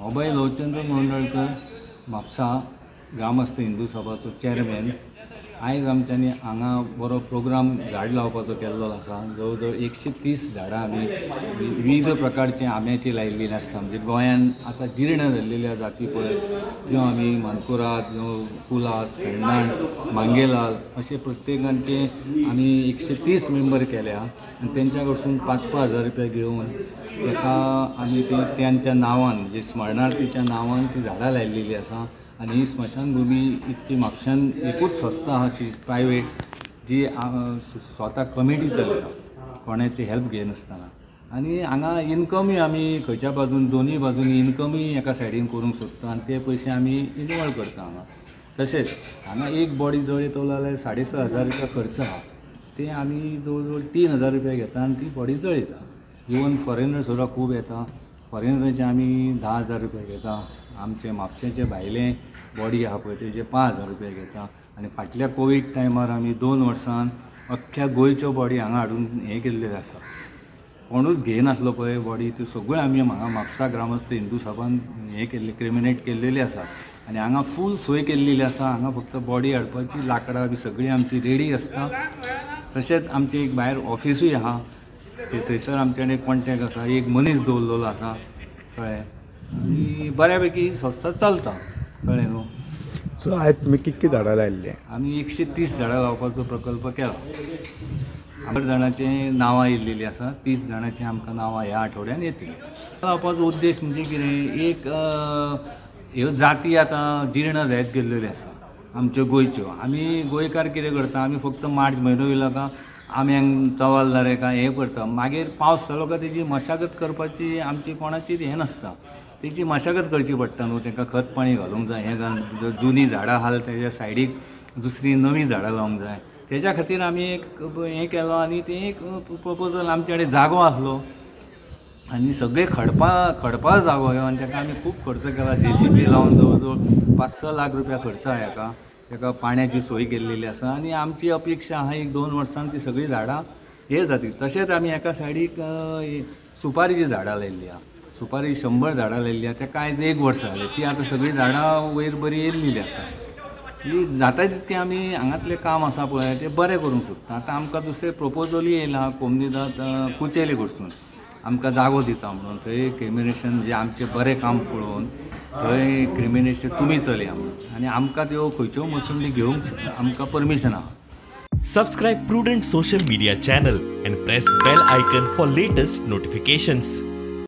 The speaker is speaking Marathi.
अभय लोकचंद्र मंडळकर म्हापसा ग्रामस्थ हिंदू सभाचो चेअरमॅन। आयज आमच्यांनी हांगा बरो प्रोग्राम झाड लावपाचो केल्लो आसा। जवळ जवळ 130 झाडां आमी विविध प्रकारचे आंब्याची लायिल्लीं आसता। म्हणजे गोंयान आतां जीर्ण जाल्लेल्या जाती पळय त्यो आमी मानकुराद, पुलास, फेर्नांड, मांगेलाल अशे प्रत्येकांचे आमी 130 मेंबर केल्या आनी तेंच्या कडसून 5-5 हजार रुपया घेवन ताका आमी त्यांच्या नांवान जे स्मरणार्थीच्या नांवान ती झाडां लायिल्लीं आसा। आनी ही स्मशानभूमी इतकी म्हापशान एकूच संस्था अशी प्रायवेट जी स्वता कमिटी चलयता, कोणाची हेल्प घेनासतना। आनी हांगा इनकमूय आमी खंयच्या बाजून दोनूय बाजूनी इनकमूय एका सायडीन करूंक सोदता आनी ते पयशे आमी इनवॉल्व करता हांगा। तशेंच हांगा एक बॉडी जळयतलो जाल्यार 6,500 रुपया खर्च आहा, ते आमी जवळ जवळ 3,000 रुपया घेता आनी ती बॉडी जळयता। इवन फॉरेनर सुद्दां खूब येता, फॉरेनराचे आमी 10,000 रुपया घेता। आमचे म्हापशेचे भायले बॉडी आहा पळय तेजे 5,000 रुपया घेता। आनी फाटल्या कोवीड टायमार आमी 2 वर्सान अख्ख्या गोंयच्यो बॉडी हांगा हाडून हें केल्लेले आसा। कोणूच घेयनासलो पळय बॉडी, त्यो सगळ्यो आमी हांगा म्हापसा ग्रामस्थ हिंदू सभान हें केल्ले क्रिमिनेट केल्लेली आसा। आनी हांगा फूल सोय केल्लेली आसा। हांगा फक्त बॉडी हाडपाची लाकडां बी सगळी आमची रेडी आसता। तशेंच आमचें एक भायर ऑफिसूय आहा, थंयसर आमचे कडेन कॉन्टॅक्ट आसा, एक मनीस दवरलेलो आसा कळ्ळें। आनी बऱ्यापैकी संस्था चलता कळ्ळें न्हू। सो आयज तुमी कितकी झाडां लायिल्ले? आमी 130 झाडां लावपाचो प्रकल्प केला। 8 जाणांची नांवां येयल्लेलीं आसा, 30 जाणांची आमकां नांवां ह्या आठवड्यान येतलीं। लावपाचो उद्देश म्हणजे कितें, एक ह्यो जाती आतां जीर्ण जायत गेल्ल्यो आसा आमच्यो गोंयच्यो। आमी गोंयकार कितें करता, आमी फक्त मार्च म्हयनो येयलो काय आम्यांक तवाल जालें काय हें करता, मागीर पावस जालो काय तेजी मशागत करपाची आमची कोणाचीच हें नासता। तेची मशागत करची पडटा न्हू, ताका खत पाणी घालूंक जाय, हें घालून जुनी झाडां आहा तेज्या सायडीक दुसरी नवी झाडां लावंक जाय। तेज्या खातीर आमी एक हें केलो आनी तें एक प्रपोजल, आमचे कडेन जागो आसलो आनी सगळे खडपा जागो ह्यो आनी ताका आमी खूब खर्च केला। JCB लावन जवळ जवळ 5-6 लाख रुपया खर्च आहा हाका। ताका पाण्याची सोय केल्लेली आसा आनी आमची अपेक्षा आहा 1-2 वर्सान ती सगळीं झाडां हे जातली। तशेंच आमी एका सायडीक सुपारीची झाडां लायिल्लीं आहा, सुपारी 100 झाडां लायिल्लीं आहा। ताका आयज 1 वर्स जालें, ती आतां सगळीं झाडां वयर बरी येयल्लीं आसा। ही जाता तितकें आमी हांगातलें काम आसा पळय तें बरें करूंक सोदता। आतां आमकां दुसरे प्रपोजलूय येयला कोमनीदाद कुचेली कडसून, आमकां जागो दिता म्हणून। थंय क्रिमिनेशन म्हणजे आमचें बरें काम पळोवन थंय क्रिमिनेशन तुमी चलया म्हणून, आनी आमकां त्यो खंयच्यो मशिनरी घेवंक आमकां परमिशन आहा। Subscribe Prudent social media channel and press bell icon for latest notifications.